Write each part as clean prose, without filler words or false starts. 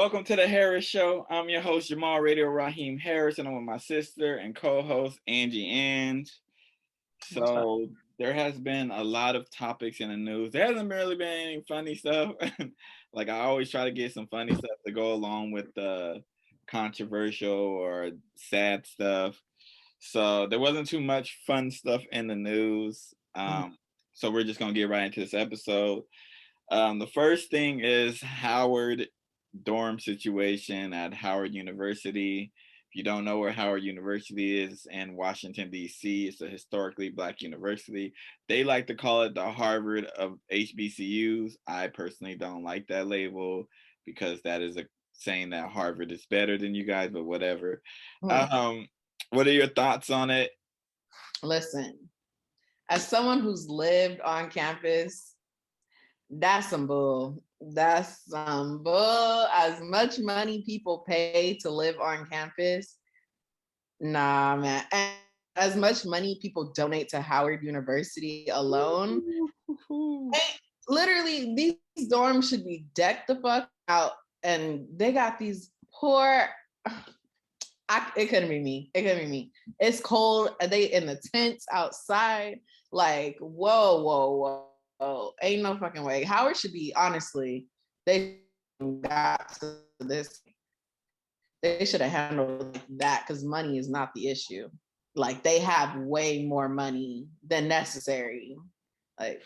Welcome to the Harris Show. I'm your host, Jamal Radio Raheem Harris, and I'm with my sister and co-host, Angie Ange. So there has been a lot of topics in the news. There hasn't really been any funny stuff. Like I always try to get some funny stuff to go along with the controversial or sad stuff. So there wasn't too much fun stuff in the news. So we're just going to get right into this episode. The first thing is Howard dorm situation at Howard University. If you don't know where Howard University is in Washington, D.C., it's a historically Black university. They like to call it the Harvard of HBCUs. I personally don't like that label because that is saying that Harvard is better than you guys, but whatever. What are your thoughts on it? Listen, as someone who's lived on campus, that's some bull. That's some bull. As much money people pay to live on campus, nah, man. And as much money people donate to Howard University alone, literally, these dorms should be decked the fuck out. And they got these poor. It couldn't be me. It couldn't be me. It's cold. Are they in the tents outside? Like, whoa. Ain't no fucking way. Howard should be, honestly, they got to this. They should have handled that because money is not the issue. Like, they have way more money than necessary. Like,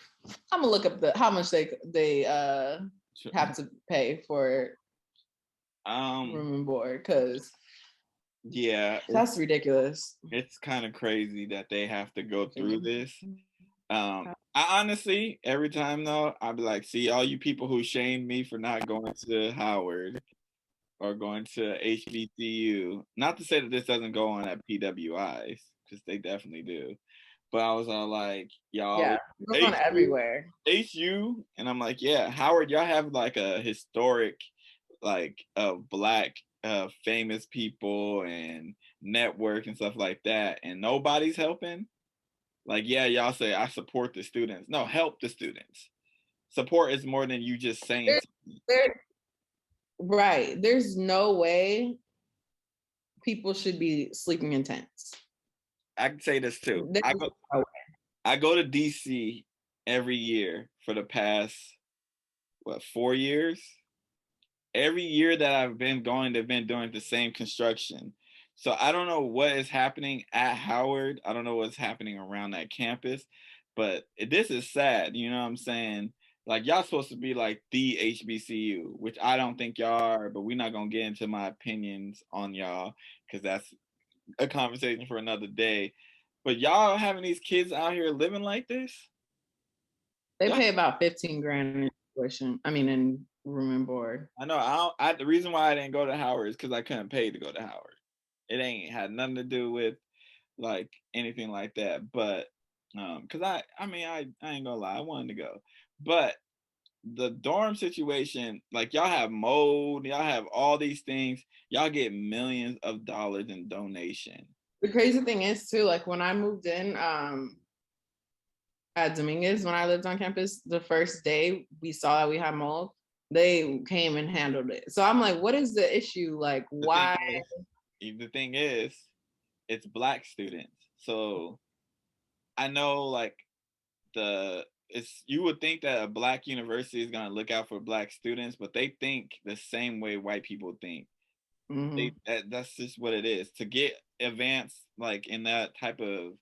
I'm gonna look up how much they have to pay for room and board, because that's ridiculous. It's kind of crazy that they have to go through this. I honestly, every time though, I'd be like, see, all you people who shamed me for not going to Howard or going to HBCU, not to say that this doesn't go on at PWIs, because they definitely do. But I was all like, y'all, goes on everywhere. HU, and I'm like, yeah, Howard, y'all have like a historic, like Black famous people and network and stuff like that, and nobody's helping. Like, yeah, y'all say I support the students. No, help the students. Support is more than you just saying something. Right. There's no way people should be sleeping in tents. I can say this too. I go to DC every year for the past 4 years. Every year that I've been going, they've been doing the same construction. So I don't know what is happening at Howard. I don't know what's happening around that campus, but this is sad. You know what I'm saying? Like, y'all supposed to be like the HBCU, which I don't think y'all are, but we're not going to get into my opinions on y'all because that's a conversation for another day. But y'all having these kids out here living like this? They pay about 15 grand in tuition. I mean, in room and board. I know. The reason why I didn't go to Howard is because I couldn't pay to go to Howard. It ain't had nothing to do with like anything like that. But because I ain't gonna lie, I wanted to go. But the dorm situation, like, y'all have mold, y'all have all these things, y'all get millions of dollars in donation. The crazy thing is too, like when I moved in at Dominguez, when I lived on campus, the first day we saw that we had mold, they came and handled it. So I'm like, what is the issue? Like, why? The thing is, it's Black students. So I know, like, you would think that a Black university is gonna look out for Black students, but they think the same way white people think. That's just what it is. To get advanced, like, in that type of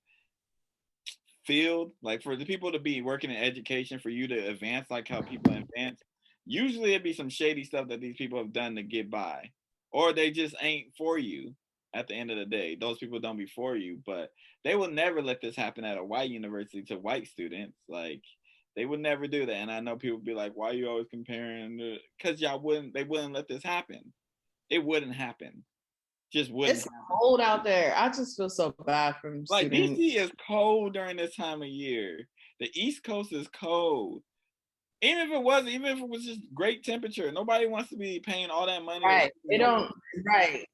field, like for the people to be working in education, for you to advance like how people advance, usually it'd be some shady stuff that these people have done to get by, or they just ain't for you. At the end of the day, those people don't be for you, but they will never let this happen at a white university to white students. Like, they would never do that. And I know people be like, why are you always comparing? Because they wouldn't let this happen. It wouldn't happen. Just wouldn't. It's cold out there. I just feel so bad for students. Like, DC is cold during this time of year. The East Coast is cold. Even if it was just great temperature, nobody wants to be paying all that money. Right. They don't. Right.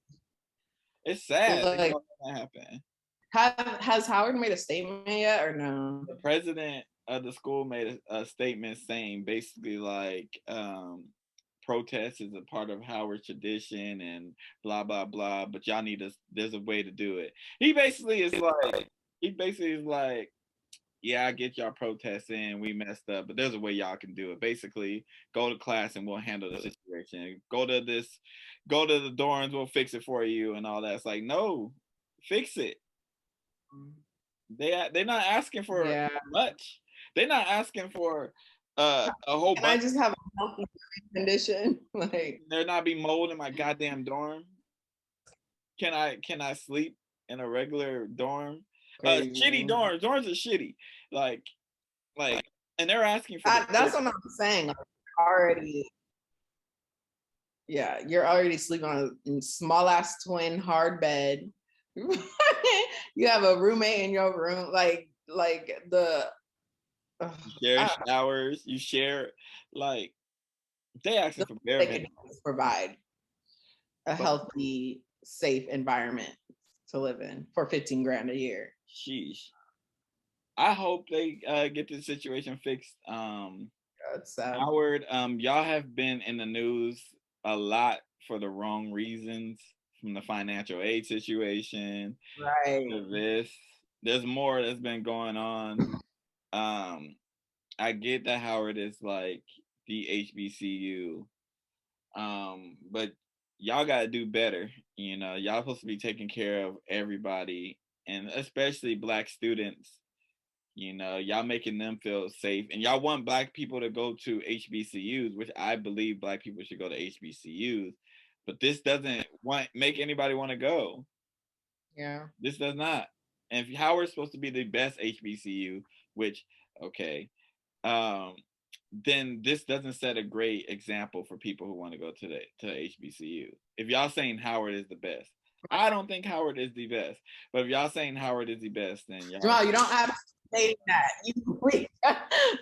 It's sad. Like, that happened. Has Howard made a statement yet or no? The president of the school made a statement saying basically like, protest is a part of Howard's tradition and blah blah blah, but y'all need us. There's a way to do it. He basically is like, yeah, I get y'all protesting, we messed up, but there's a way y'all can do it. Basically, go to class and we'll handle the situation. Go to the dorms, we'll fix it for you and all that. It's like, no, fix it. They're not asking for much. They're not asking for a whole bunch. I just have a healthy condition. Like, there not be mold in my goddamn dorm. Can I sleep in a regular dorm? Shitty dorms. Dorms are shitty. Like, and they're asking for. That's what I'm saying. Like, already. Yeah, you're already sleeping on a small ass twin hard bed. You have a roommate in your room, like the. You share showers. You share, like, they asking for bare minimum. Provide a healthy, safe environment to live in for 15 grand a year. Sheesh. I hope they get this situation fixed. That's sad. Howard, y'all have been in the news a lot for the wrong reasons, from the financial aid situation to this. There's more that's been going on. I get that Howard is like the HBCU, but y'all gotta do better. You know, y'all supposed to be taking care of everybody, and especially Black students. You know, y'all making them feel safe, and y'all want Black people to go to HBCUs, which I believe Black people should go to HBCUs, but this doesn't make anybody want to go. Yeah, this does not. And if Howard's supposed to be the best HBCU, which okay, then this doesn't set a great example for people who want to go to HBCU. If y'all saying Howard is the best, I don't think Howard is the best. But if y'all saying Howard is the best, then y'all. Jamal, you don't have to say that.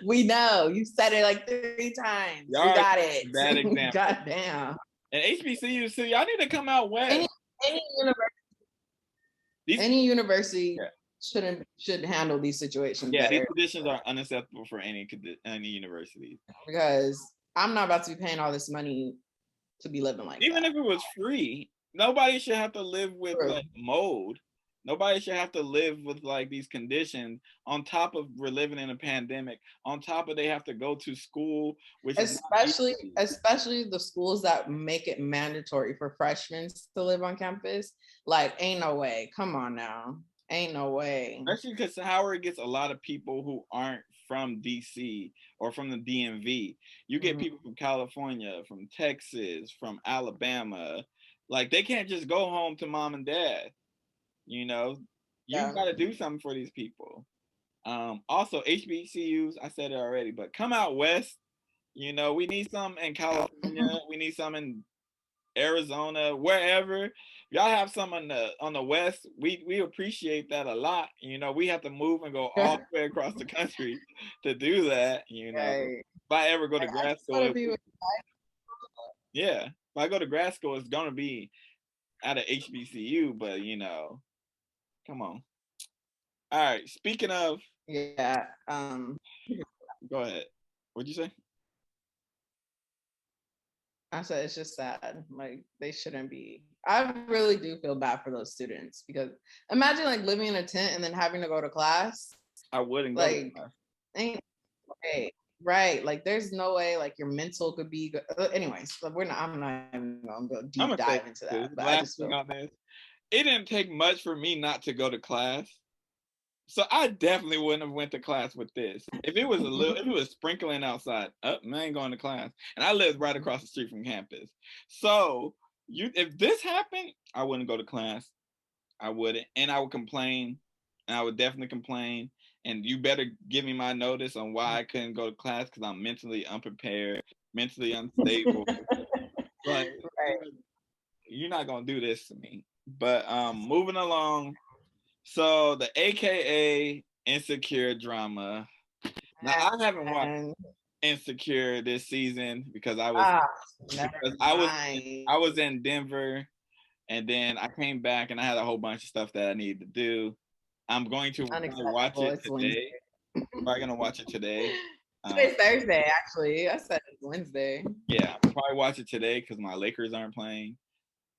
We know. You said it like 3 times. You got it. Bad example. Goddamn. And HBCU, so y'all need to come out west. Any university should handle these situations better. These conditions are unacceptable for any university. Because I'm not about to be paying all this money to be living like Even if it was free, nobody should have to live with like mold. Nobody should have to live with like these conditions on top of we're living in a pandemic, on top of they have to go to school, which especially the schools that make it mandatory for freshmen to live on campus. Like, ain't no way. Come on now. Ain't no way. Especially because Howard gets a lot of people who aren't from DC or from the DMV. You get people from California, from Texas, from Alabama. Like, they can't just go home to mom and dad. You know, you got to do something for these people. Also, HBCUs, I said it already, but come out west. You know, we need some in California. We need some in Arizona, wherever. Y'all have some on the west. We appreciate that a lot. You know, we have to move and go all the way across the country to do that. You know, if I ever go to grad school, if I go to grad school, it's gonna be at a HBCU. But you know, come on. All right. Speaking of, go ahead. What'd you say? I said it's just sad. Like, they shouldn't be. I really do feel bad for those students, because imagine like living in a tent and then having to go to class. I wouldn't go to class. Ain't right. Like, there's no way like your mental could be good. Anyways, I'm not even gonna go deep dive into that. But I just feel it didn't take much for me not to go to class. So I definitely wouldn't have went to class with this. If it was if it was sprinkling outside, man, I ain't going to class. And I live right across the street from campus. So if this happened, I wouldn't go to class. I wouldn't. And I would complain. And I would definitely complain. And you better give me my notice on why I couldn't go to class, because I'm mentally unprepared, mentally unstable. But you're not going to do this to me. But moving along. So the AKA Insecure drama. Now, I haven't watched Insecure this season because I was in Denver, and then I came back and I had a whole bunch of stuff that I needed to do. I'm going to watch it today. I'm probably gonna watch it today. Today's Thursday, actually. I said it's Wednesday. Yeah, I'll probably watch it today because my Lakers aren't playing.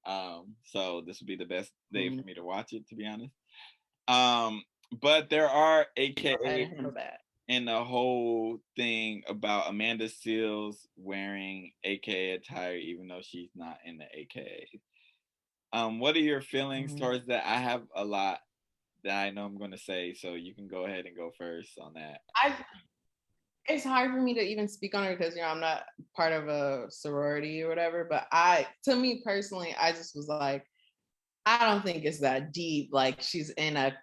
So this would be the best day for me to watch it, to be honest. But there are AKA and the whole thing about Amanda Seales wearing AKA attire, even though she's not in the AKA. What are your feelings towards that? I have a lot that I know I'm going to say, so you can go ahead and go first on that. It's hard for me to even speak on it because I'm not part of a sorority or whatever. But to me personally, I just was like, I don't think it's that deep. Like she's in a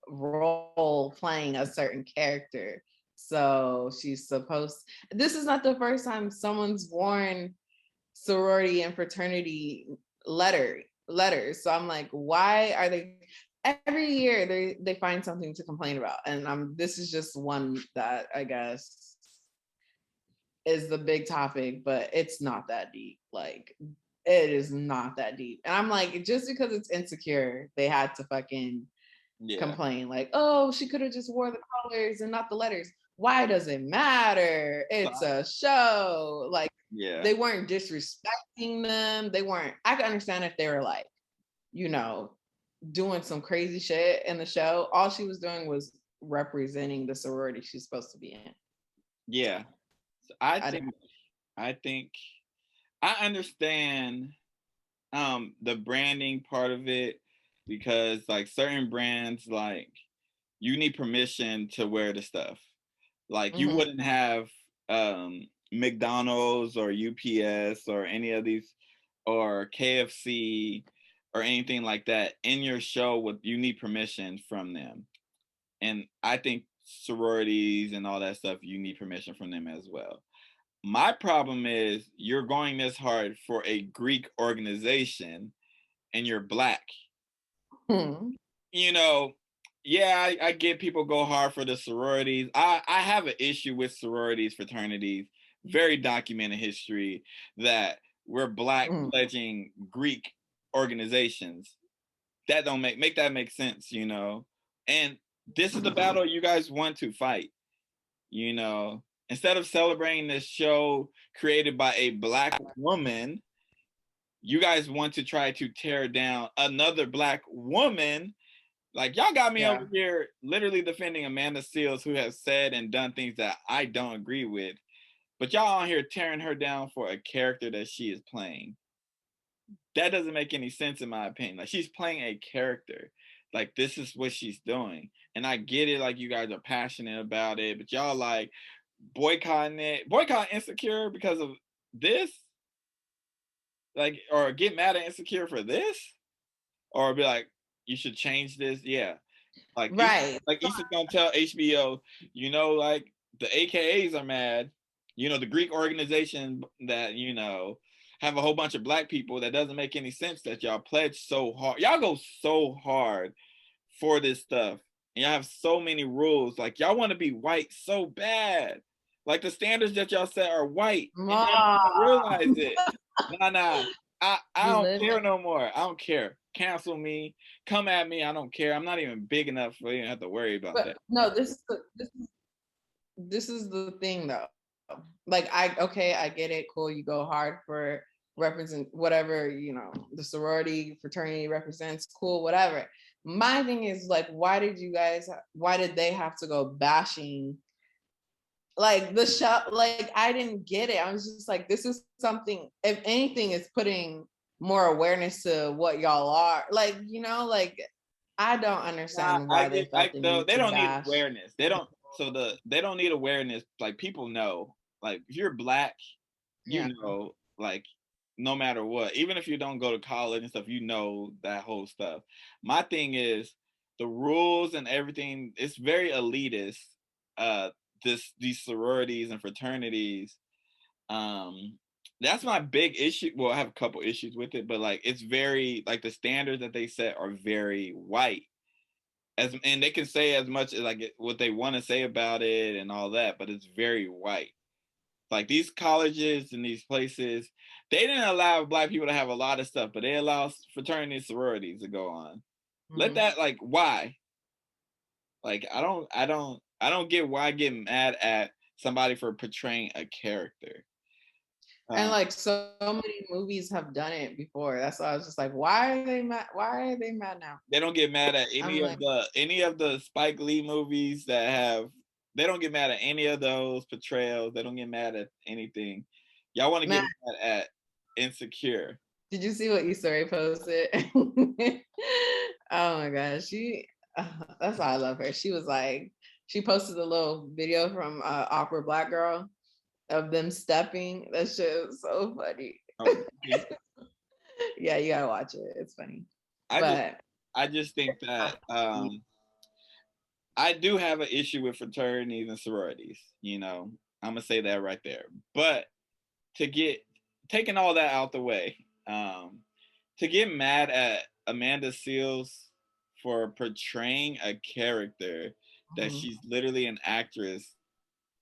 role playing a certain character, so she's supposed. This is not the first time someone's worn sorority and fraternity letters. So I'm like, why are they? Every year they find something to complain about, and this is just one that I guess is the big topic, but it's not that deep. Like it is not that deep. And I'm like, just because it's insecure, they had to fucking complain. Like, oh, she could have just wore the colors and not the letters. Why does it matter? It's a show. Like, they weren't disrespecting them. They weren't. I can understand if they were like, doing some crazy shit in the show. All she was doing was representing the sorority she's supposed to be in. Yeah. I think I understand the branding part of it, because like certain brands, like you need permission to wear the stuff. Like you wouldn't have McDonald's or UPS or any of these, or KFC or anything like that in your show. You need permission from them. And I think sororities and all that stuff, you need permission from them as well. My problem is you're going this hard for a Greek organization and you're Black. Yeah, I get people go hard for the sororities. I have an issue with sororities, fraternities, very documented history that we're Black pledging Greek organizations. That don't make that make sense, And this is the battle you guys want to fight, Instead of celebrating this show created by a Black woman, you guys want to try to tear down another Black woman. Like, y'all got me over here literally defending Amanda Seales, who has said and done things that I don't agree with. But y'all on here tearing her down for a character that she is playing. That doesn't make any sense in my opinion. Like, she's playing a character. Like, this is what she's doing. And I get it, like, you guys are passionate about it, but y'all like boycotting it. Boycott Insecure because of this? Like, or get mad at Insecure for this? Or be like, you should change this? Yeah. Like, right. Issa's gonna tell HBO, like the AKAs are mad. The Greek organization that, have a whole bunch of Black people. That doesn't make any sense that y'all pledge so hard. Y'all go so hard for this stuff. And y'all have so many rules. Like, y'all want to be white so bad. Like, the standards that y'all set are white. And y'all don't realize it. Nah. I don't care no more. I don't care. Cancel me. Come at me. I don't care. I'm not even big enough for you to have to worry about that. No, this is the thing though. Like, I get it. Cool. You go hard for represent whatever, the sorority, fraternity represents. Cool, whatever. My thing is, like, why did they have to go bashing like the show? Like, I didn't get it. I was just like, this is something, if anything, is putting more awareness to what y'all are. Like, like, I don't understand why they felt they don't need awareness. They don't need awareness. Like, people know. Like, if you're Black, like, no matter what, even if you don't go to college and stuff, that whole stuff. My thing is the rules and everything. It's very elitist. These sororities and fraternities. That's my big issue. Well, I have a couple issues with it, but like, it's very, like, the standards that they set are very white. And they can say as much as like what they want to say about it and all that, but it's very white. Like, these colleges and these places, they didn't allow Black people to have a lot of stuff, but they allow fraternities and sororities to go on. Let that, like, why? Like, I don't get why getting mad at somebody for portraying a character. And Um, like so many movies have done it before. That's why I was just like, why are they mad? Why are they mad now? they don't get mad at I'm like, any of the Spike Lee movies that have. They don't get mad at any of those portrayals. They don't get mad at anything. Y'all want to get man, mad at Insecure. did you see what Issa posted? Oh my gosh, that's why I love her. She was like, she posted a little video from Awkward Black Girl of them stepping. That shit was so funny. Oh, Yeah, you gotta watch it. It's funny. I just But I just think that I do have an issue with fraternities and sororities. I'm gonna say that right there. But to get taking all that out the way, to get mad at Amanda Seals for portraying a character that she's literally an actress,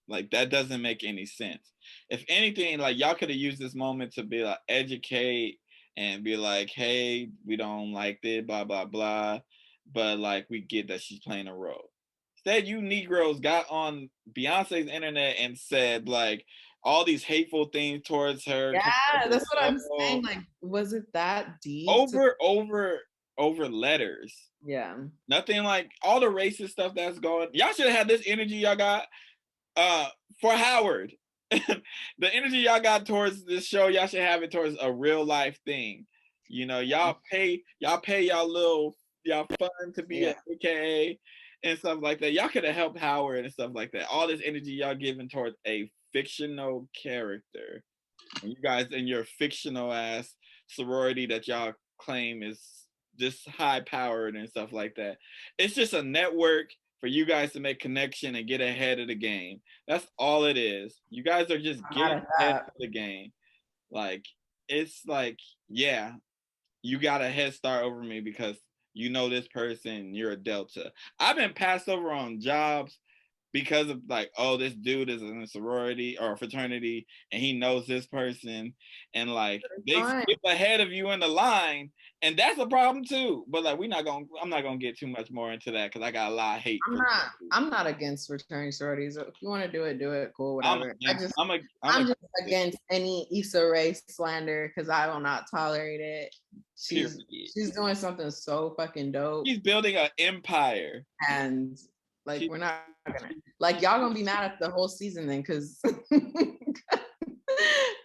like that doesn't make any sense. If anything, like y'all could have used this moment to be like educate and be like, hey, we don't like this, blah blah blah. But like we get that she's playing a role. Instead, you Negroes got on Beyonce's internet and said like all these hateful things towards her. yeah, that's what I'm saying. Like, was it that deep? Over letters. Yeah. Nothing like all the racist stuff that's going. Y'all should have had this energy y'all got for Howard. The energy y'all got towards this show, y'all should have it towards a real life thing. Y'all pay y'all fund to be an AKA and stuff like that. Y'all could have helped Howard and stuff like that. All this energy y'all giving towards a fictional character. And you guys in your fictional ass sorority that y'all claim is just high powered and stuff like that. It's just a network for you guys to make connection and get ahead of the game. That's all it is. You guys are just getting ahead of the game. Like, it's like, yeah, you got a head start over me because you know this person, you're a Delta. I've been passed over on jobs because of like, oh, this dude is in a sorority or a fraternity and he knows this person, and like they skip ahead of you in the line, and that's a problem too. But like I'm not gonna get too much more into that because I got a lot of hate. I'm not against fraternity sororities. If you want to do it, cool, whatever. I'm just against any Issa Rae slander because I will not tolerate it. She's doing something so fucking dope. She's building an empire. And like we're not gonna like y'all gonna be mad at the whole season then because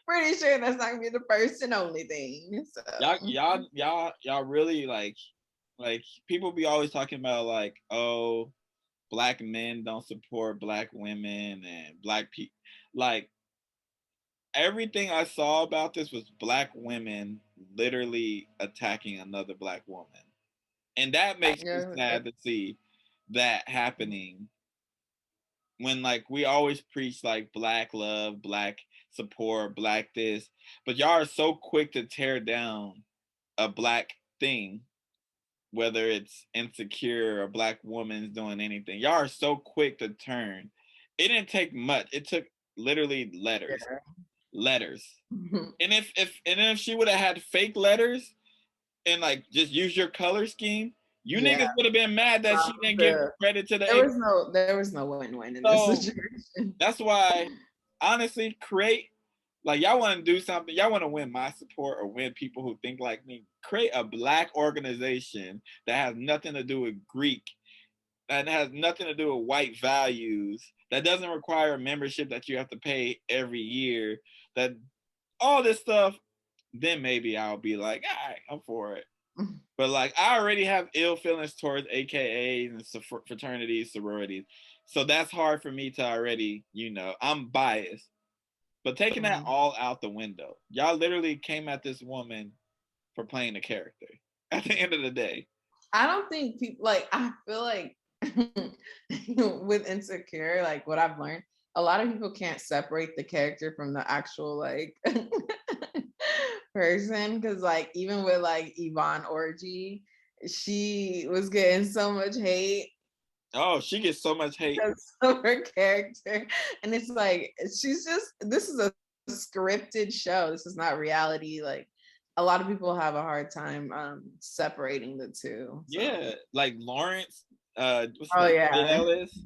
pretty sure that's not gonna be the first and only thing. So. Y'all really like people be always talking about like, oh, Black men don't support Black women and Black people. Like everything I saw about this was Black women literally attacking another Black woman, and that makes me sad to see that happening when like we always preach like Black love, Black support, Black this, but y'all are so quick to tear down a Black thing, whether it's Insecure or a Black woman's doing anything. Y'all are so quick to turn. It didn't take much. It took literally letters. And if she would have had fake letters and like just use your color scheme, you niggas would have been mad that she didn't give credit to the. There was no win-win in this situation. That's why, honestly, create like y'all want to do something. Y'all want to win my support or win people who think like me. Create a Black organization that has nothing to do with Greek, that has nothing to do with white values, that doesn't require a membership that you have to pay every year. That all this stuff. Then maybe I'll be like, all right, I'm for it. But like, I already have ill feelings towards AKAs and fraternities, sororities. So that's hard for me to already, I'm biased. But taking that all out the window, y'all literally came at this woman for playing a character at the end of the day. I don't think people I feel like with Insecure, like what I've learned, a lot of people can't separate the character from the actual like person, because like even with like Yvonne Orgy, she was getting so much hate. Oh, she gets so much hate of her character, and it's like this is a scripted show. This is not reality. Like a lot of people have a hard time separating the two. So. Yeah, like Lawrence. what's Oh his name? yeah. Jay Ellis.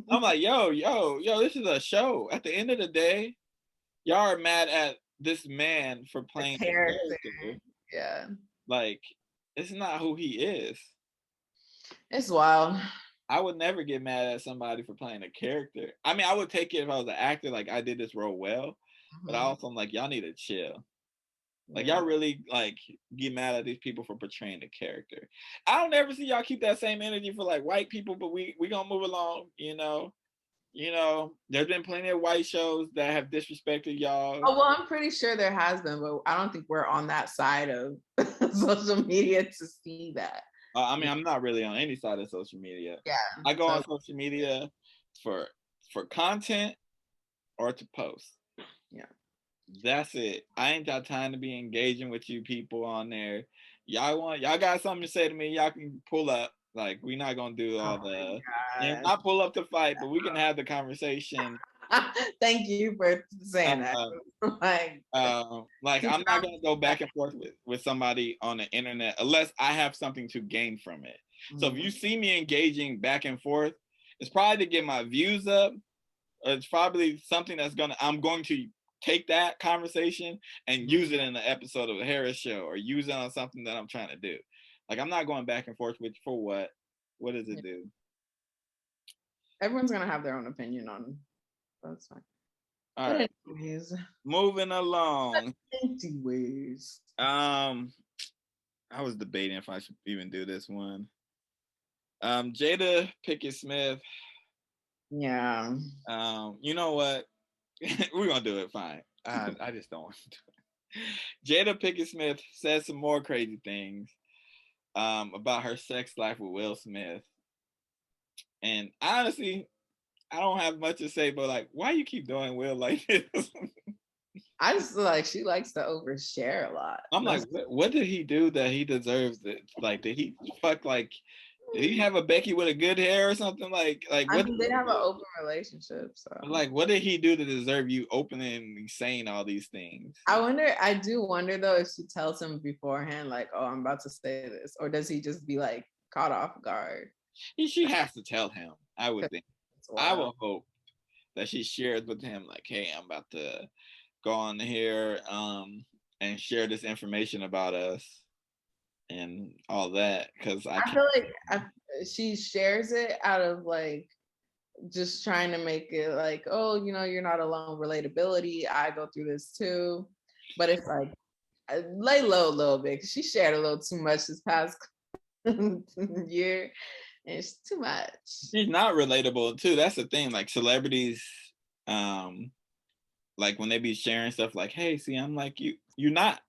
I'm like, yo, this is a show. At the end of the day, y'all are mad at this man for The playing the character. character. Yeah. Like, it's not who he is. It's wild. I would never get mad at somebody for playing a character. I mean, I would take it if I was an actor, like I did this role well. But I also am like, y'all need to chill. Like Yeah. y'all really like get mad at these people for portraying the character. I don't ever see y'all keep that same energy for like white people, but we gonna move along, you know. There's been plenty of white shows that have disrespected y'all. Oh, well, I'm pretty sure there has been, but I don't think we're on that side of social media to see that. I mean, I'm not really on any side of social media. Yeah. I go on social media for content or to post. Yeah. That's it. I ain't got time to be engaging with you people on there. Y'all got something to say to me, y'all can pull up. Like, we're not gonna do all the not pull up to fight, but we can have the conversation. Thank you for saying that. Like I'm not gonna go back and forth with somebody on the internet unless I have something to gain from it. So if you see me engaging back and forth, it's probably to get my views up. Or it's probably something I'm going to take that conversation and use it in an episode of the Harris Show or use it on something that I'm trying to do. Like I'm not going back and forth with you for what? What does it do? Everyone's gonna have their own opinion on. That's fine. All right. Anyways, moving along. Anyways, I was debating if I should even do this one. Jada Pinkett Smith. Yeah. You know what? We're gonna do it. Fine. I just don't want to do it. Jada Pinkett Smith said some more crazy things about her sex life with Will Smith. And honestly, I don't have much to say, but like, why you keep doing Will like this? I just feel like she likes to overshare a lot. I'm like, what did he do that he deserves it? Like, did he fuck like? Did he have a Becky with a good hair or something? Like I what? mean, they have an open relationship, so like, what did he do to deserve you openly saying all these things? I do wonder though if she tells him beforehand, like, "Oh, I'm about to say this," or does he just be like caught off guard? She has to tell him. I would think. I will hope that she shares with him, like, "Hey, I'm about to go on here and share this information about us and all that," because I feel like she shares it out of like just trying to make it like, oh, you're not alone, relatability. I go through this too, but it's like lay low a little bit. She shared a little too much this past year, and it's too much. She's not relatable too. That's the thing. Like celebrities, like when they be sharing stuff like, "Hey, see, I'm like you." You're not.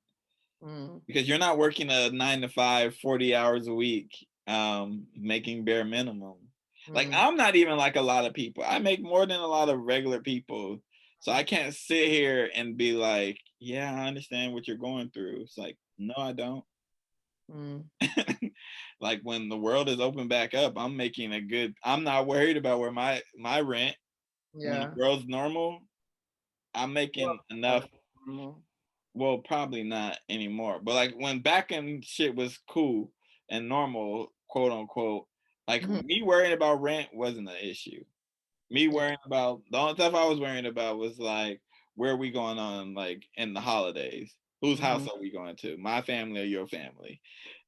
Because you're not working a 9 to 5, 40 hours a week, making bare minimum. Like I'm not even like a lot of people. I make more than a lot of regular people. So I can't sit here and be like, yeah, I understand what you're going through. It's like, no, I don't. Like when the world is open back up, I'm not worried about where my rent. When the world's normal, I'm making enough. Well, probably not anymore. But like when back in shit was cool and normal, quote unquote, like me worrying about rent wasn't an issue. Me worrying about the only stuff I was worrying about was like where are we going on like in the holidays? Whose house are we going to? My family or your family?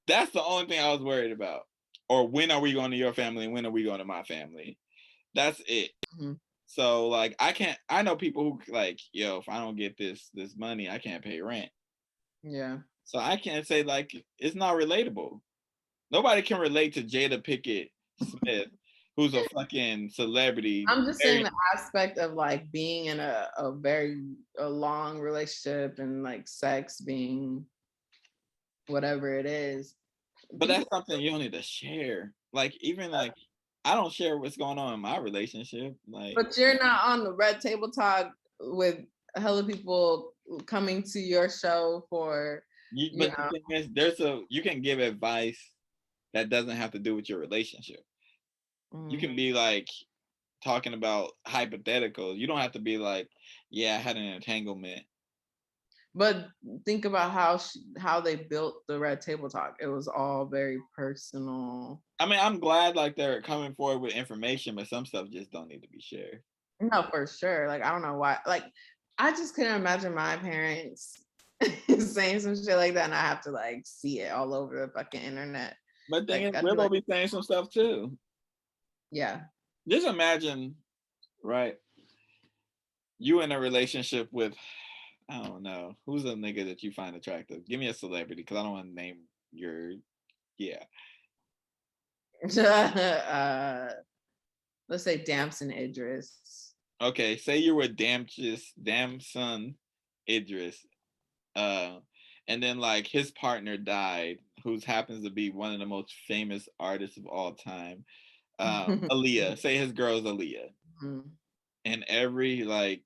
That's the only thing I was worried about. Or when are we going to your family and when are we going to my family? That's it. So like I know people who like, yo, if I don't get this money, I can't pay rent. Yeah. So I can't say like it's not relatable. Nobody can relate to Jada Pinkett Smith, who's a fucking celebrity. I'm just saying the aspect of like being in a very long relationship and like sex being whatever it is. But that's something you don't need to share. Like even like I don't share what's going on in my relationship. Like, but you're not on the Red Table Talk with hella people coming to your show for. But the thing is, you can give advice that doesn't have to do with your relationship. You can be like talking about hypotheticals. You don't have to be like, yeah, I had an entanglement. But think about how they built the Red Table Talk. It was all very personal. I mean, I'm glad like they're coming forward with information, but some stuff just don't need to be shared. No, for sure. Like I don't know why. Like I just couldn't imagine my parents saying some shit like that, and I have to like see it all over the fucking internet. But thing Like is, I'd be Willow like, be saying some stuff too. yeah. Just imagine, right? You in a relationship with, I don't know, who's a nigga that you find attractive? Give me a celebrity, because I don't want to name your, yeah. Let's say Damson Idris. Okay, say you were Damson Idris, and then like his partner died, who happens to be one of the most famous artists of all time. Aaliyah, say his girl's Aaliyah. Mhm. And every like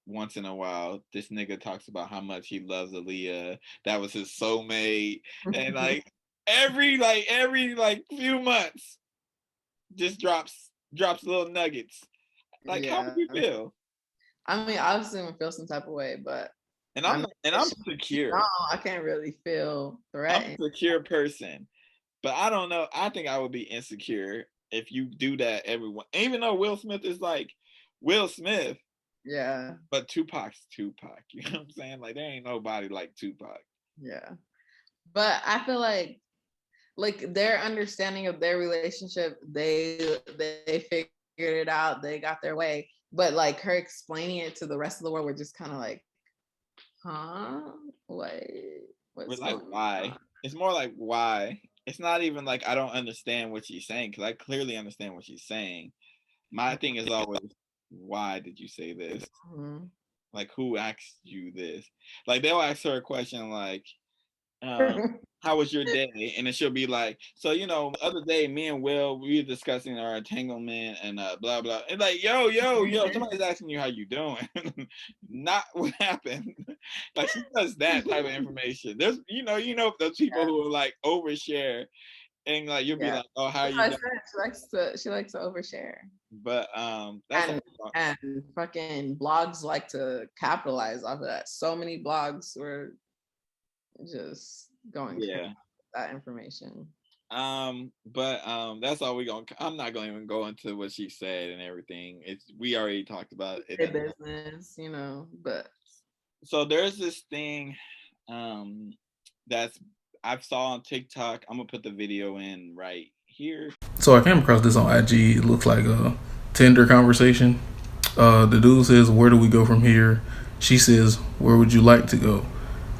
once in a while, this nigga talks about how much he loves Aaliyah. That was his soulmate. And like every few months, just drops little nuggets. Like how would Yeah. you feel? I mean, obviously, I'm gonna feel some type of way, but And I mean, I'm no, secure. I can't really feel I'm threatened. a secure person. But I don't know. I think I would be insecure if you do that everyone. Even though Will Smith is like Will Smith, Yeah, but Tupac's Tupac. You know what I'm saying? Like there ain't nobody like Tupac. yeah. But I feel like their understanding of their relationship, they figured it out. They got their way. But like her explaining it to the rest of the world, we're just kind of like, huh? What? We're What's like, going on? why? It's more like why. It's not even like I don't understand what she's saying, because I clearly understand what she's saying. My thing is always, why did you say this? Mhm. Like, who asked you this? Like, they'll ask her a question like, how was your day? And then she'll be like, so the other day, me and Will, we were discussing our entanglement and blah blah. And like, yo, somebody's asking you how you doing, not what happened. Like she does that type of information. There's those people who are like overshare, and like you'll be Yeah. like, oh, how are That's you what I doing? said. She likes to overshare. But that's And and fucking blogs like to capitalize off of that. So many blogs were just going crazy yeah. with that information. But that's all I'm not gonna even go into what she said and everything. We already talked about it Their enough. business, but So there's this thing um that's I've saw on TikTok. I'm gonna put the video in right here. So I came across this on IG. It looks like a Tinder conversation. The dude says, "Where do we go from here?" She says, "Where would you like to go?"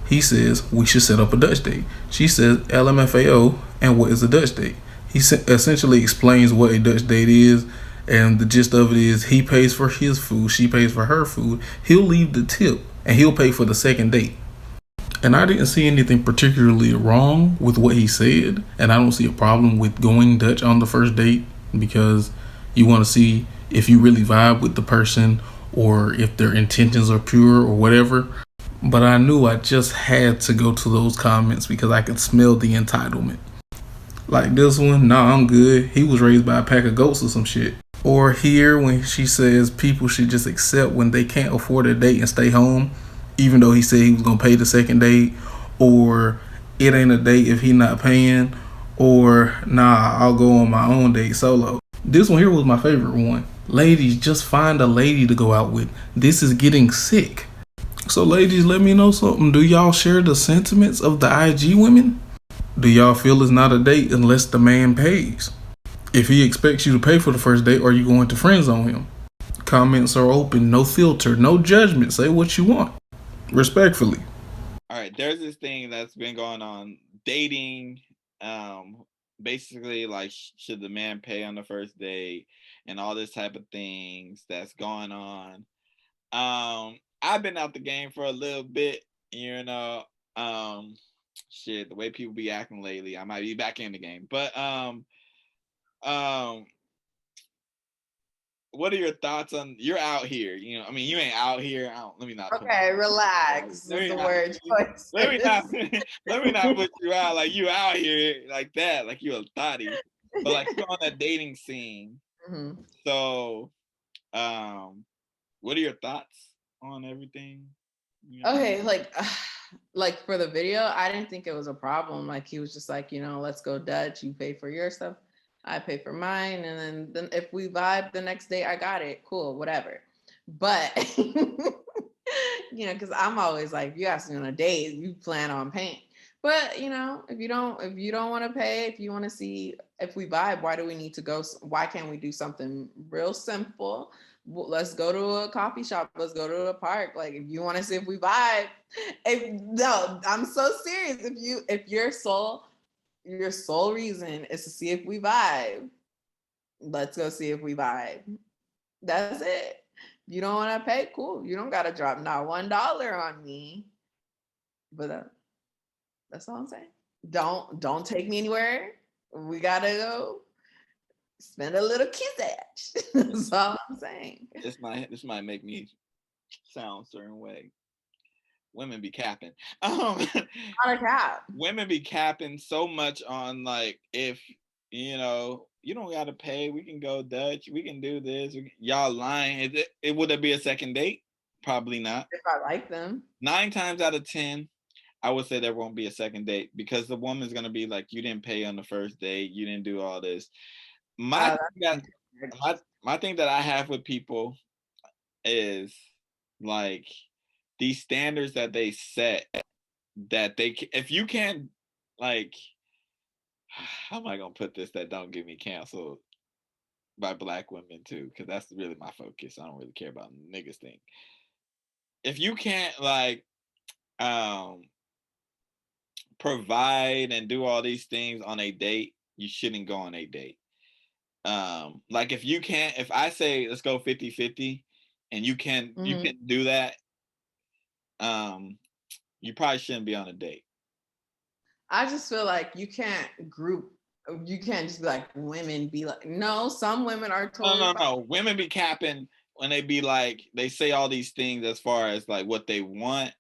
He says, "We should set up a Dutch date." She says, "LMFAO, and what is a Dutch date?" He essentially explains what a Dutch date is, and the gist of it is he pays for his food, she pays for her food. He'll leave the tip, and he'll pay for the second date. And I didn't see anything particularly wrong with what he said, and I don't see a problem with going Dutch on the first date because you want to see if you really vibe with the person or if their intentions are pure or whatever. But I knew I just had to go to those comments because I could smell the entitlement. Like this one, nah, I'm good. He was raised by a pack of goats or some shit. Or here when she says people should just accept when they can't afford a date and stay home, even though he said he was gonna pay the second date. Or it ain't a date if he not paying. Or nah, I'll go on my own date solo. This one here was my favorite one. Ladies, just find a lady to go out with. This is getting sick. So, ladies, let me know something. Do y'all share the sentiments of the IG women? Do y'all feel it's not a date unless the man pays? If he expects you to pay for the first date, are you going to friend zone him? Comments are open, no filter, no judgment. Say what you want, respectfully. All right, there's this thing that's been going on, dating. Basically, like, should the man pay on the first date, and all this type of things that's going on. I've been out the game for a little bit, you know. Um, shit, the way people be acting lately, I might be back in the game. But um, what are your thoughts on? You're out here, I mean, you ain't out here. Let me not put okay, relax let with me the not word let me not choices. let me not put you out like you out here like that, like you a thotty, but like you're on that dating scene. Mhm. So, what are your thoughts on everything? Okay, like for the video, I didn't think it was a problem. Like he was just like, let's go Dutch. You pay for your stuff, I pay for mine, and then if we vibe the next day, I got it. Cool, whatever. But because I'm always like, if you ask me on a date, you plan on paying. But if you don't want to pay, if you want to see if we vibe, why do we need to go? Why can't we do something real simple? Let's go to a coffee shop. Let's go to a park. Like if you want to see if we vibe. No, I'm so serious. If your sole reason is to see if we vibe, let's go see if we vibe. That's it. If you don't want to pay, cool. You don't gotta drop not $1 on me. But that's all I'm saying. Don't take me anywhere. We gotta go spend a little kiss. That's all I'm saying. This might make me sound a certain way. Women be capping. Not a cap. Women be capping so much on like, if you don't gotta pay, we can go Dutch, we can do this. Y'all lying. Would it be a second date? Probably not. If I like them. 9 times out of 10, I would say there won't be a second date because the woman's gonna be like, you didn't pay on the first date, you didn't do all this. My thing that I have with people is like these standards that they set, that if you can't, like, how am I gonna put this that don't get me canceled by Black women too? Because that's really my focus. I don't really care about niggas thing. If you can't like provide and do all these things on a date, you shouldn't go on a date. Like if I say let's go 50-50 and you can do that, you probably shouldn't be on a date. I just feel like you can't just be like, women be like, no, some women are totally no. Women be capping when they be like, they say all these things as far as like what they want,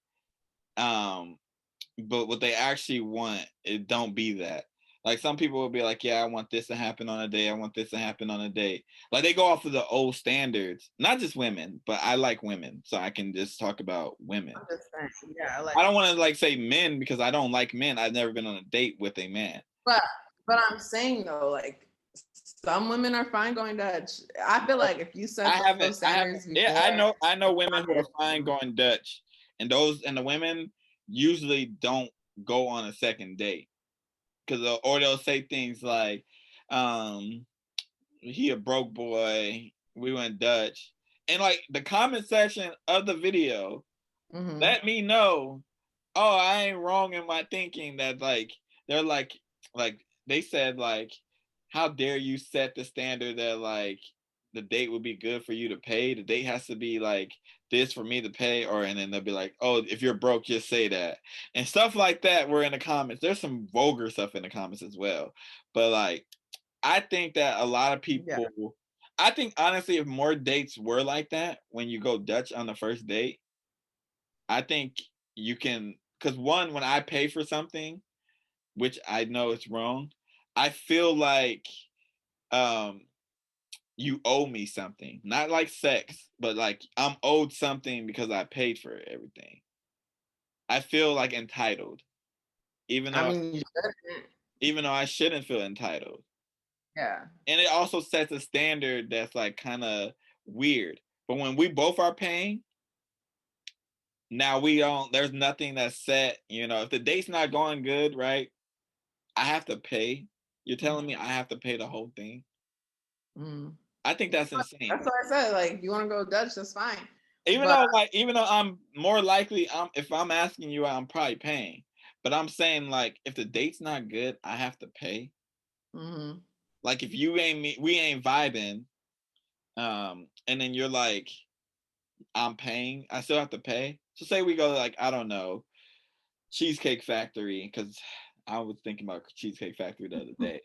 but what they actually want, it don't be that. Like some people will be like, yeah, I want this to happen on a date. I want this to happen on a date. Like they go off of the old standards, not just women, but I like women. So I can just talk about women. I'm just saying, yeah, I don't want to like say men because I don't like men. I've never been on a date with a man. But I'm saying though, like some women are fine going Dutch. I feel like if you set those standards before, yeah, I know women who are fine going Dutch. And the women usually don't go on a second date. Or they'll say things like, he a broke boy, we went Dutch. And like the comment section of the video, let me know, oh, I ain't wrong in my thinking that like, they're like they said like, how dare you set the standard that like the date would be good for you to pay? The date has to be like this for me to pay, and then they'll be like, oh, if you're broke, just say that. And stuff like that were in the comments. There's some vulgar stuff in the comments as well. But like, I think that a lot of people, I think honestly, if more dates were like that, when you go Dutch on the first date, I think you can, because one, when I pay for something, which I know it's wrong, I feel like you owe me something. Not like sex, but like I'm owed something because I paid for everything. I feel like entitled. Even though I shouldn't feel entitled. Yeah. And it also sets a standard that's like kind of weird. But when we both are paying, now there's nothing that's set, if the date's not going good, right? I have to pay. You're telling me I have to pay the whole thing? I think that's insane. That's what I said. Like, if you want to go Dutch, that's fine. Even though I'm more likely, if I'm asking you, I'm probably paying. But I'm saying like, if the date's not good, I have to pay. Like if we ain't vibing, and then you're like, I'm paying, I still have to pay. So say we go like, I don't know, Cheesecake Factory, because I was thinking about Cheesecake Factory the other day.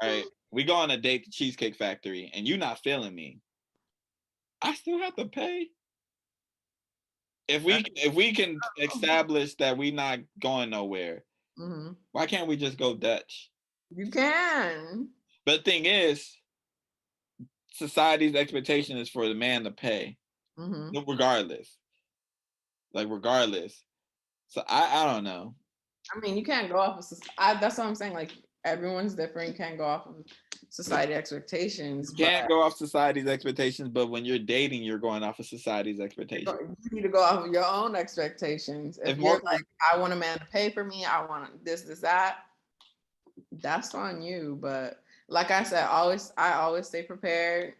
Right? We go on a date to Cheesecake Factory and you're not feeling me. I still have to pay. If we can establish that we're not going nowhere, why can't we just go Dutch? You can. But the thing is, society's expectation is for the man to pay, regardless. like regardless. So I don't know. I mean, you can't go off of that's what I'm saying. Like everyone's different. You can't go off of society expectations. You can't go off society's expectations, but when you're dating, you're going off of society's expectations. You need to go off of your own expectations. If you're like, I want a man to pay for me, I want this, that, that's on you. But like I said, I always stay prepared.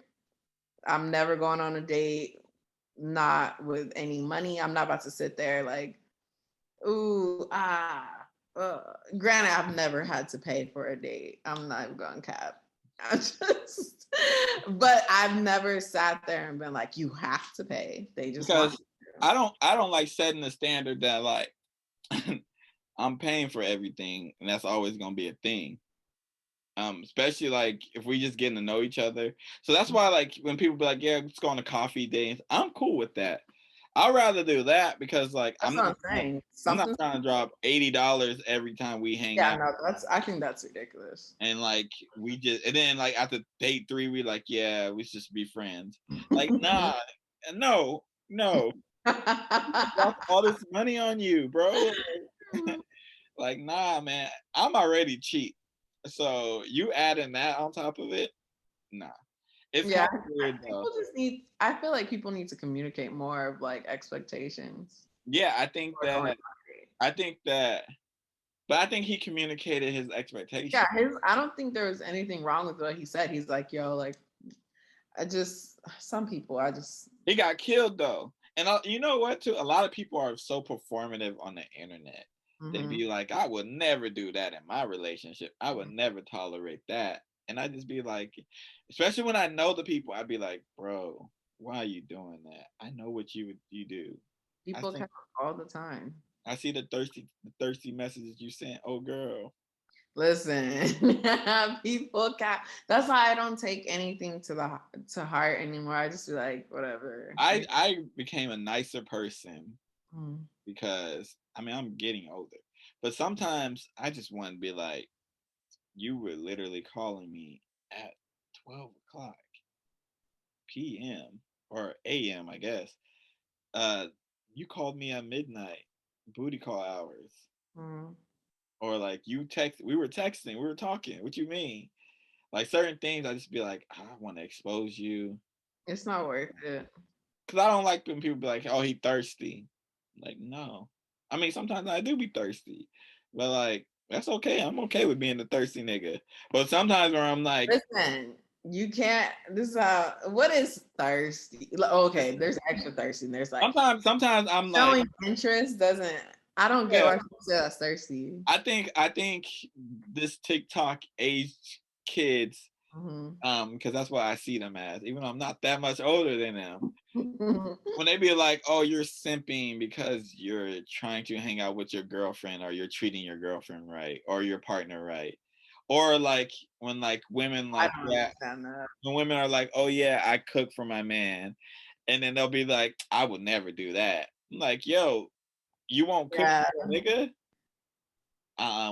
I'm never going on a date not with any money. I'm not about to sit there like, ooh, granted, I've never had to pay for a date. I'm not even going cap. But I've never sat there and been like, you have to pay. They just because I don't like setting the standard that like I'm paying for everything and that's always gonna be a thing. Especially like if we just getting to know each other. So that's why like when people be like, yeah, let's go on a coffee date, I'm cool with that. I'd rather do that because like I'm not trying to drop $80 every time we hang out. Yeah, no, I think that's ridiculous. And like and then like after date 3, we like, yeah, we should just be friends. Like, nah, no. Drop all this money on you, bro. Like, nah, man, I'm already cheap. So you adding that on top of it, nah. It's kind of weird though. I feel like people need to communicate more of like expectations. Yeah, I think that, but I think he communicated his expectations. Yeah, I don't think there was anything wrong with what he said. He's like, yo, like, some people, He got killed though. And you know what too? A lot of people are so performative on the internet. Mm-hmm. They'd be like, I would never do that in my relationship. I would never tolerate that. And I just be like, especially when I know the people, I'd be like, bro, why are you doing that? I know what you do. People come all the time. I see the thirsty messages you sent. Oh, girl. Listen, people cap. That's why I don't take anything to heart anymore. I just be like, whatever. I became a nicer person because I mean I'm getting older, but sometimes I just want to be like, you were literally calling me at 12 o'clock p.m. or a.m. I guess. You called me at midnight, booty call hours. Or like we were texting, we were talking. What you mean? Like certain things, I just be like, I want to expose you. It's not worth it. Cause I don't like when people be like, oh, he thirsty. Like, no. I mean, sometimes I do be thirsty, but like, that's okay. I'm okay with being the thirsty nigga. But sometimes where I'm like, listen, you can't. What is thirsty? Okay, there's extra thirsty. There's like sometimes I'm showing like interest doesn't. I don't get why people say that's thirsty. I think this TikTok age kids, because that's what I see them as, even though I'm not that much older than them. When they be like, oh, you're simping because you're trying to hang out with your girlfriend, or you're treating your girlfriend right, or your partner right. Or like when like women like that, when women are like, oh yeah, I cook for my man, and then they'll be like, I would never do that. I'm like, yo, you won't cook for a nigga?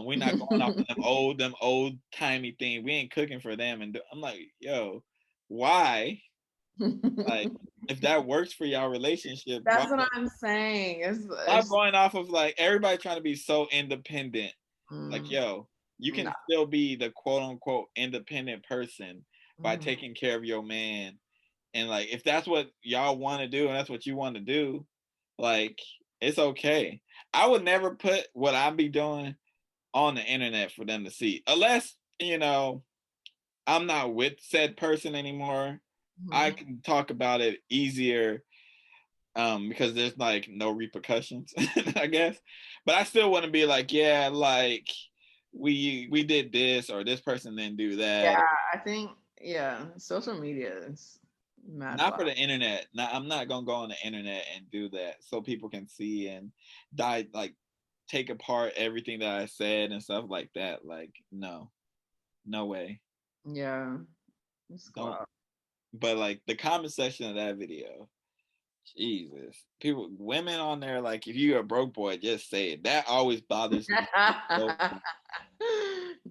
We're not going off of them old timey thing. We ain't cooking for them. And I'm like, yo, why? Like, if that works for y'all relationship, that's what I'm saying. I'm going off of like everybody trying to be so independent. Like, yo, you can still be the quote unquote independent person by taking care of your man. And like, if that's what y'all want to do and that's what you want to do, like, it's okay. I would never put what I be doing on the internet for them to see, unless, you know, I'm not with said person anymore. I can talk about it easier because there's like no repercussions, I guess. But I still want to be like, yeah, like we did this, or this person didn't do that. Yeah, I think social media is not for the internet. I'm not gonna go on the internet and do that so people can see and take apart everything that I said and stuff like that. Like, no way. Yeah. But like the comment section of that video, Jesus, women on there, like, if you're a broke boy, just say it. That always bothers me.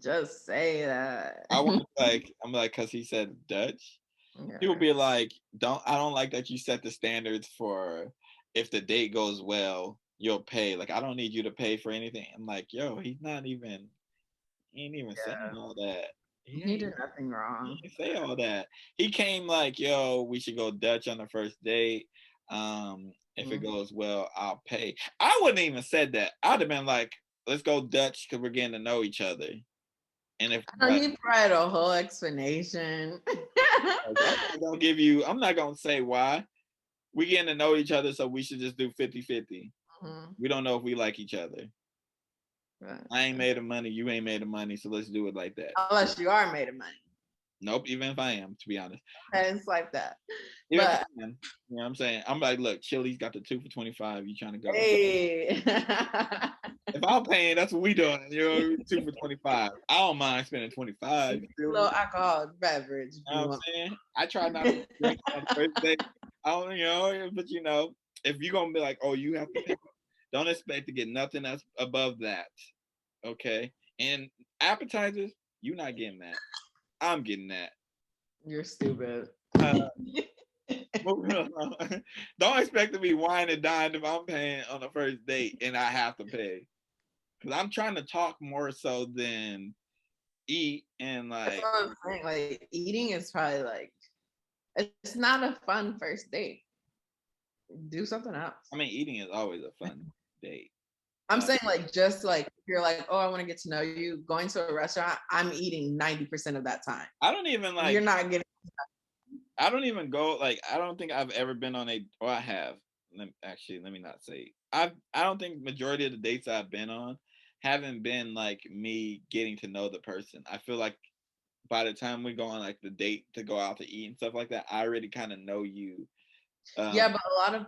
Just say that. I'm like, cause he said Dutch. Yeah. People be like, I don't like that you set the standards for if the date goes well, you'll pay. Like, I don't need you to pay for anything. I'm like, yo, he ain't even saying all that. He did nothing wrong. He didn't say all that. He came like, yo, we should go Dutch on the first date. If it goes well, I'll pay. I wouldn't even said that. I'd have been like, let's go Dutch because we're getting to know each other. And if he provided a whole explanation. I'm not gonna say why. We getting to know each other, so we should just do 50-50. We don't know if we like each other. I ain't made of money, you ain't made of money, so let's do it like that. Unless you are made of money. Nope, even if I am, to be honest. It's like that. Even if I am, you know what I'm saying? I'm like, look, Chili's got the 2 for $25. You trying to go? Hey. If I'm paying, that's what we doing. You know, 2 for $25. I don't mind spending $25. Low alcohol beverage. You know what I'm saying? I try not to drink on the first day. I don't, you know, but you know, if you're gonna be like, oh, you have to pay, don't expect to get nothing that's above that. Okay. And appetizers, you're not getting that. I'm getting that. You're stupid. Don't expect to be wine and dine if I'm paying on the first date and I have to pay. Because I'm trying to talk more so than eat, and like, that's what I'm saying. Like, eating is probably like, it's not a fun first date. Do something else. I mean, eating is always a fun date. I'm saying, like, just like, you're like, oh, I want to get to know you. Going to a restaurant, I'm eating 90% of that time. I don't even like. You're not getting. I don't even go, like, I don't think I've ever been on or I have. Let me not say. I don't think majority of the dates I've been on haven't been like me getting to know the person. I feel like by the time we go on like the date to go out to eat and stuff like that, I already kind of know you. Yeah, but a lot of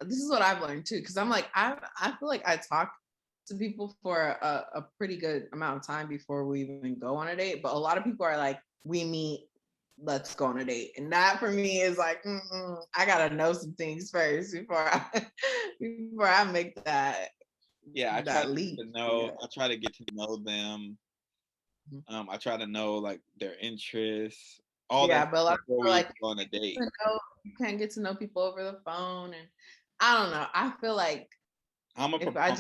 this is what I've learned too, because I'm like, I feel like I talk to people for a pretty good amount of time before we even go on a date, but a lot of people are like, we meet, let's go on a date, and that for me is like, I gotta know some things first before I make that. Yeah, I try to get to know them. I try to know like their interests. All that. But a lot of people like on a date. You can't get to know people over the phone, and I don't know. I feel like if I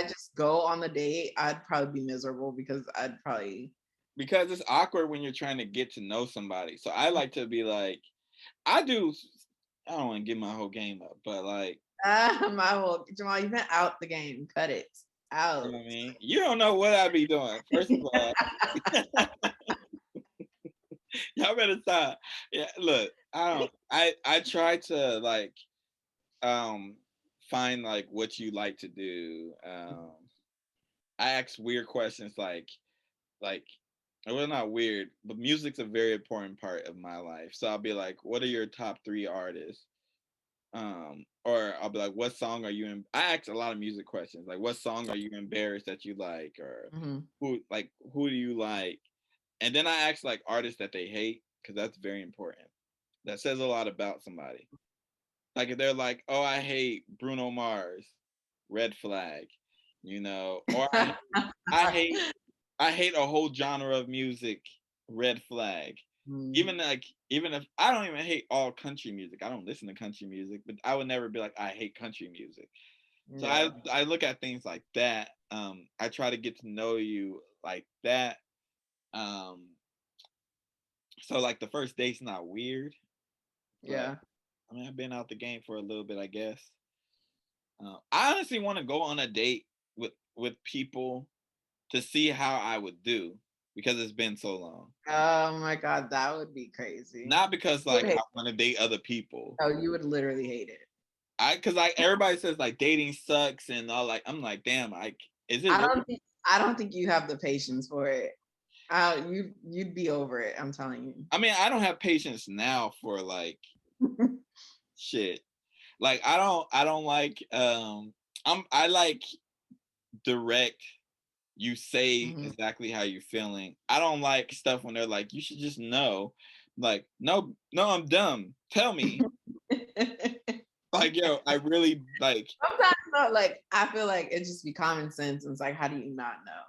just go on the date, I'd probably be miserable because because it's awkward when you're trying to get to know somebody. So I like to be like, I don't want to give my whole game up, but like, Jamal, you've been out the game. Cut it out. You know what I mean? You don't know what I be doing. First of all, y'all better stop. Yeah, look, I try to like find like what you like to do. I ask weird questions like well, not weird, but music's a very important part of my life. So I'll be like, what are your top 3 artists? Or I'll be like, what song are you in? I ask a lot of music questions, like what song are you embarrassed that you like, or who do you like? And then I ask like artists that they hate, because that's very important. That says a lot about somebody. Like if they're like, oh, I hate Bruno Mars, red flag, you know, or I hate a whole genre of music, red flag. Even if I don't even hate all country music, I don't listen to country music, but I would never be like, I hate country music. So I look at things like that. I try to get to know you like that. So like the first date's not weird. Yeah. I mean, I've been out the game for a little bit, I guess. I honestly want to go on a date with people to see how I would do, because it's been so long. Oh my God, that would be crazy. Not because like I want to date other people. Oh, you would literally hate it. Because like everybody says like dating sucks and all, like I'm like, damn, like is it? I don't think you have the patience for it. You'd be over it. I'm telling you. I mean, I don't have patience now for like shit. Like I don't like I like direct. You say exactly how you're feeling. I don't like stuff when they're like, you should just know. Like, no, I'm dumb. Tell me. Like, yo, I really like. Sometimes, though, like, I feel like it just be common sense. And it's like, how do you not know?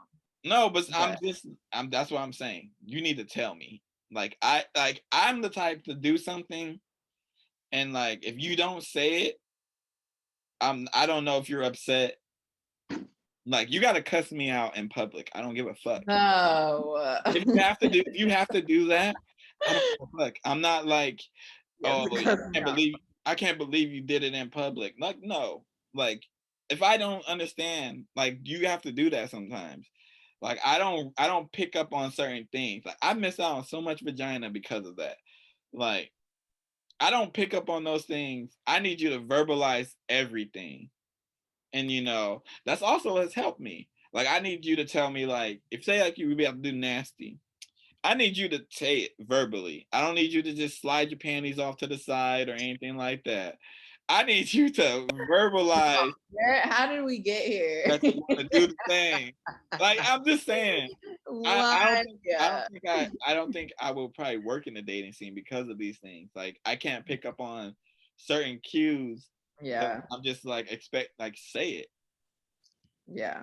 No, but that's what I'm saying. You need to tell me. Like, I'm the type to do something, and like, if you don't say it, I don't know if you're upset. Like, you gotta cuss me out in public. I don't give a fuck. No. If you have to do that, I don't give a fuck. I'm not like, oh, I can't believe you did it in public. Like, no. Like, if I don't understand, like, you have to do that sometimes. Like, I don't pick up on certain things. Like, I miss out on so much vagina because of that. Like, I don't pick up on those things. I need you to verbalize everything. And that's also has helped me. Like, I need you to tell me, like, if say like you would be able to do nasty, I need you to say it verbally. I don't need you to just slide your panties off to the side or anything like that. I need you to verbalize. How did we get here? That you want to do the thing. Like, I'm just saying. I don't think I will probably work in the dating scene because of these things. Like, I can't pick up on certain cues. Yeah. I'm just like say it. Yeah.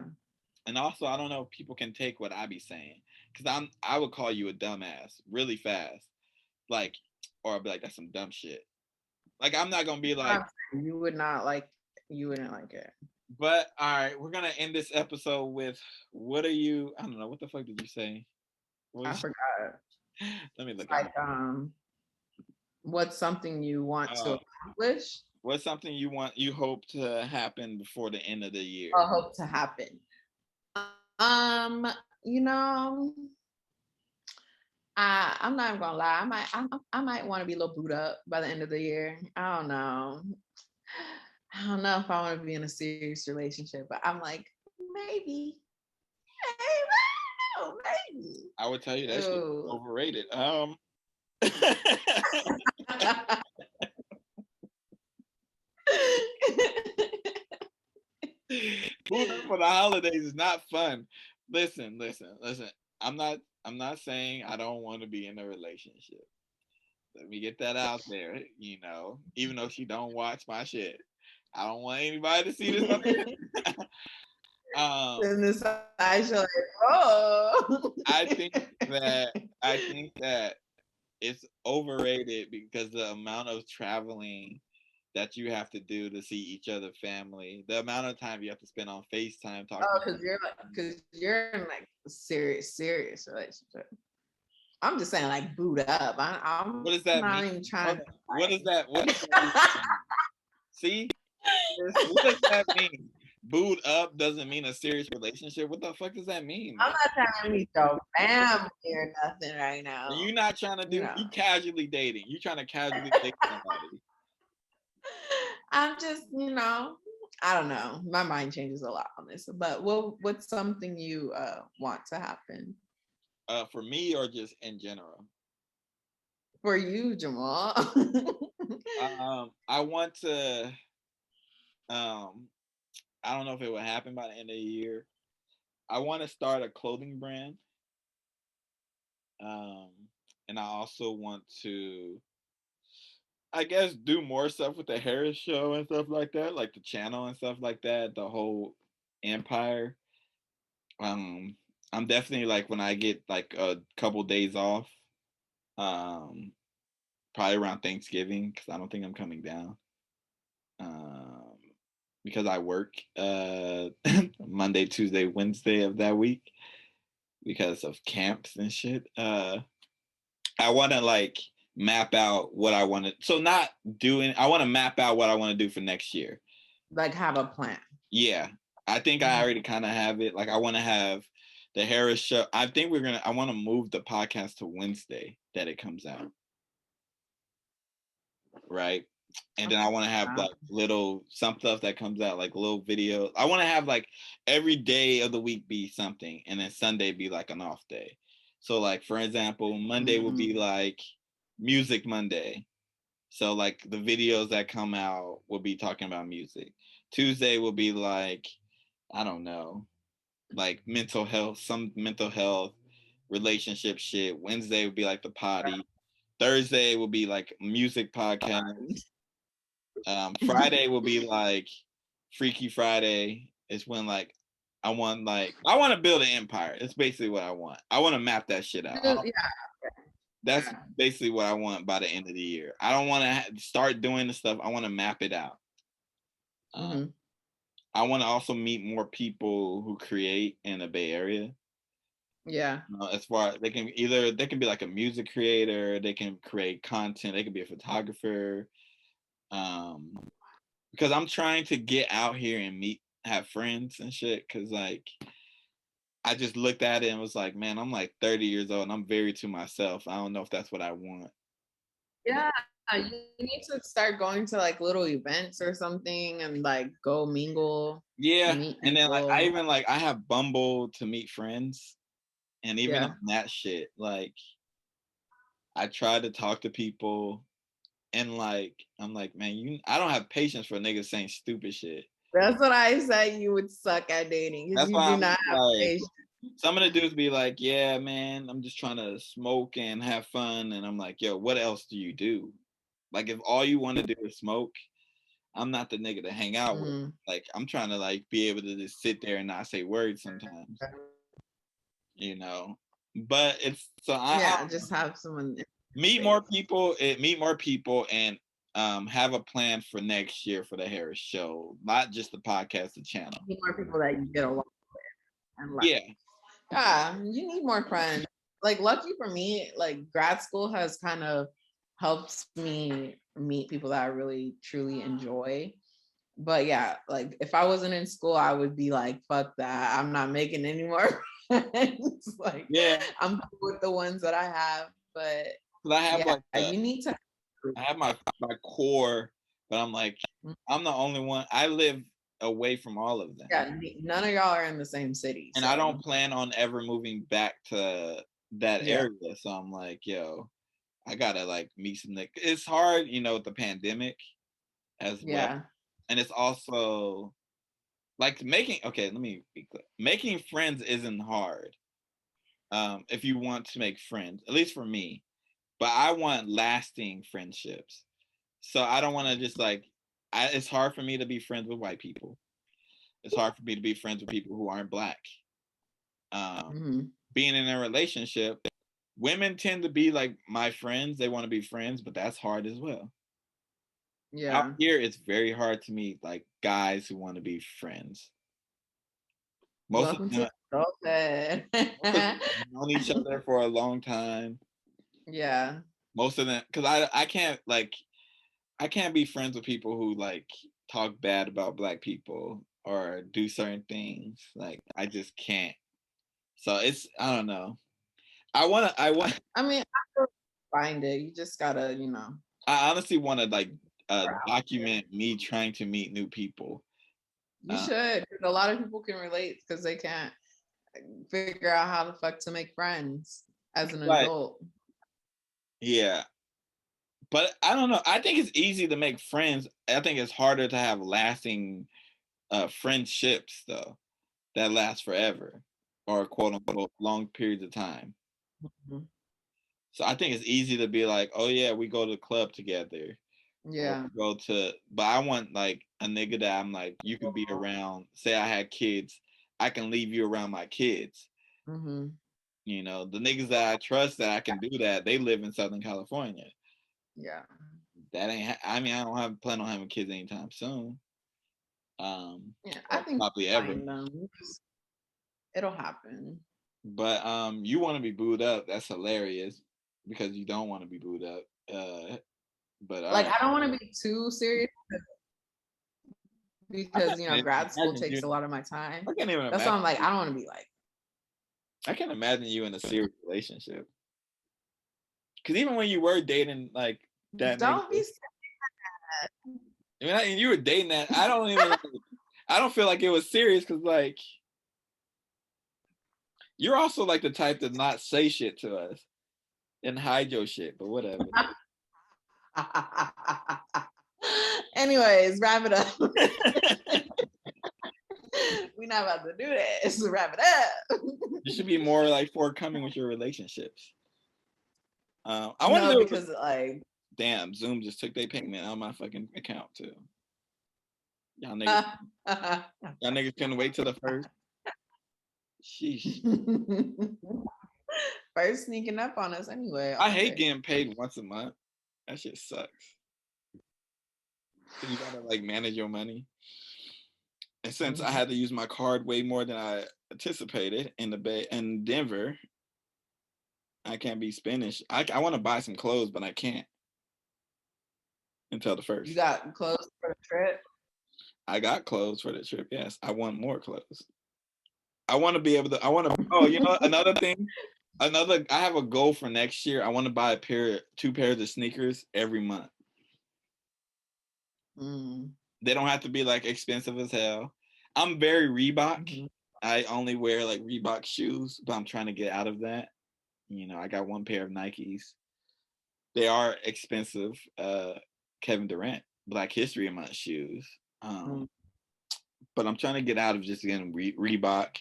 And also, I don't know if people can take what I be saying, because I would call you a dumbass really fast, like, or I'd be like, that's some dumb shit. Like, I'm not gonna be like, you wouldn't like it. But all right, we're gonna end this episode with I don't know, what the fuck did you say? I forgot. Let me look. Like, what's something you want to accomplish? What's something you hope to happen before the end of the year? I hope to happen. I'm not even gonna lie. I might want to be a little booed up by the end of the year. I don't know. I don't know if I want to be in a serious relationship, but I'm like, maybe. Maybe. I would tell you that shit overrated. Booed up for the holidays is not fun. Listen. I'm not saying I don't want to be in a relationship. Let me get that out there. Even though she don't watch my shit, I don't want anybody to see this. I think that it's overrated because the amount of traveling that you have to do to see each other family, the amount of time you have to spend on FaceTime talking. Oh, because you're in like a serious relationship. I'm just saying, like, boot up. I'm what does that not mean? even trying to. What does that mean? See? What does that mean? Boot up doesn't mean a serious relationship. What the fuck does that mean? I'm not trying to meet your family or nothing right now. You're not trying to do you casually dating. You're trying to casually date somebody. I'm just, I don't know. My mind changes a lot on this. But what's something you want to happen? For me, or just in general? For you, Jamal. I want to. I don't know if it will happen by the end of the year. I want to start a clothing brand. And I also want to, I guess, do more stuff with the Harris show and stuff like that, like the channel and stuff like that, the whole empire. I'm definitely, like, when I get like a couple days off, probably around Thanksgiving, because I don't think I'm coming down. Because I work Monday, Tuesday, Wednesday of that week because of camps and shit. I want to, like, map out what I want to. So I want to map out what I want to do for next year. Like, have a plan. Yeah, I think I already kind of have it. Like, I want to have the Harris show. I think I want to move the podcast to Wednesday that it comes out. Right. And then I want to have like some stuff that comes out, like little videos. I want to have like every day of the week be something, and then Sunday be like an off day. So, like, for example, Monday will be like Music Monday. So, like, the videos that come out will be talking about music. Tuesday will be like, I don't know, like mental health, some mental health, relationship shit. Wednesday would be like the potty. Thursday will be like music podcast. Friday will be like Freaky Friday. It's when, like, I want to build an empire. It's basically what I want. I want to map that shit out. That's basically what I want by the end of the year. I don't want to start doing the stuff. I want to map it out. Um, I want to also meet more people who create in the Bay Area. Yeah. As far they can be like a music creator, they can create content, they can be a photographer. Because I'm trying to get out here and have friends and shit. Because like I just looked at it and was like, man, I'm like 30 years old and I'm very to myself. I don't know if that's what I want. Yeah, you need to start going to like little events or something and like go mingle. Yeah, meet and then like people. I have Bumble to meet friends, and even on that shit, like I try to talk to people, and like I'm like, man, I don't have patience for niggas saying stupid shit. That's what I said. You would suck at dating because That's you why do I'm not have like, patience. some of the dudes be like, yeah, man, I'm just trying to smoke and have fun, and I'm like, yo, what else do you do? Like, if all you want to do is smoke, I'm not the nigga to hang out with. Like, I'm trying to like be able to just sit there and not say words sometimes, you know. But it's so I just have someone meet more people, and have a plan for next year for the Harris Show, not just the podcast, the channel. Meet more people that you get along with, and like, you need more friends. Like, lucky for me, like grad school has kind of helped me meet people that I really truly enjoy. But yeah, like if I wasn't in school, I would be like, fuck that. I'm not making any more friends. Like, I'm cool with the ones that I have. But I have you need to. I have my core, but I'm like, I'm the only one. I live away from all of them. Yeah, none of y'all are in the same city. And I don't plan on ever moving back to that area. So I'm like, yo, I gotta like meet some niggas. It's hard, with the pandemic as well. And it's also like let me be clear. Making friends isn't hard. If you want to make friends, at least for me. But I want lasting friendships. So I don't want to just like it's hard for me to be friends with white people. It's hard for me to be friends with people who aren't black. Being in a relationship, women tend to be like my friends. They want to be friends, but that's hard as well. Out here, it's very hard to meet like guys who want to be friends. Most of them known each other for a long time. Yeah. Most of them, because I can't be friends with people who like talk bad about black people or do certain things. Like I just can't. So I don't know. I mean, I find it. You just gotta, I honestly want to like document me trying to meet new people. You should. A lot of people can relate because they can't figure out how the fuck to make friends as an adult. Yeah. But I don't know. I think it's easy to make friends. I think it's harder to have lasting friendships though that last forever or quote unquote long periods of time. So I think it's easy to be like, oh yeah, we go to the club together. Yeah. But I want like a nigga that I'm like, you can be around. Say I had kids, I can leave you around my kids. The niggas that I trust that I can do that, they live in Southern California. Yeah. That ain't. I mean, I don't have plan on having kids anytime soon. I think probably ever. It'll happen. But you want to be booed up? That's hilarious because you don't want to be booed up. But like I don't want to be too serious because grad school takes a lot of my time. I can't even. That's why I'm like I don't want to be like. I can't imagine you in a serious relationship. Because even when you were dating like that, don't be. I mean, you were dating that. I don't even. I don't feel like it was serious because like you're also like the type to not say shit to us and hide your shit, but whatever. Anyways, wrap it up. We're not about to do this. Wrap it up. You should be more like forthcoming with your relationships. I want to because like damn, Zoom just took their payment out of my fucking account too. Y'all niggas couldn't wait till the first. Sheesh. First sneaking up on us anyway. I hate getting paid once a month. That shit sucks. You gotta like manage your money. And since I had to use my card way more than I anticipated in Denver, I can't be spending. I want to buy some clothes, but I can't until the 1st. You got clothes for the trip? I got clothes for the trip. Yes, I want more clothes. I want to be able to. I want to. Oh, another thing. I have a goal for next year. I want to buy 2 pairs of sneakers every month. They don't have to be like expensive as hell. I'm very Reebok. I only wear like Reebok shoes, but I'm trying to get out of that. I got 1 pair of Nikes. They are expensive. Kevin Durant, Black History Month shoes. But I'm trying to get out of just getting Reebok.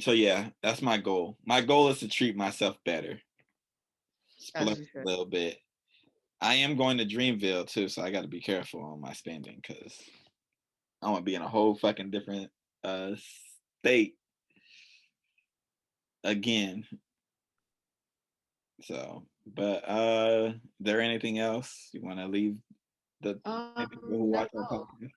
So yeah, that's my goal. My goal is to treat myself better. Splurge a little bit. I am going to Dreamville too, so I got to be careful on my spending because I want to be in a whole fucking different state again. So, but there anything else you want to leave the people who watch our podcast?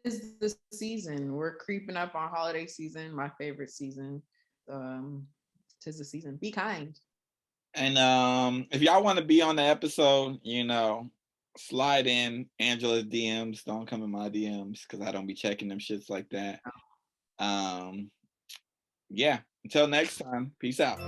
Is the season. We're creeping up on holiday season, my favorite season. 'Tis the season. Be kind. And if y'all want to be on the episode, slide in Angela's DMs. Don't come in my DMs because I don't be checking them shits like that. Yeah. Until next time. Peace out.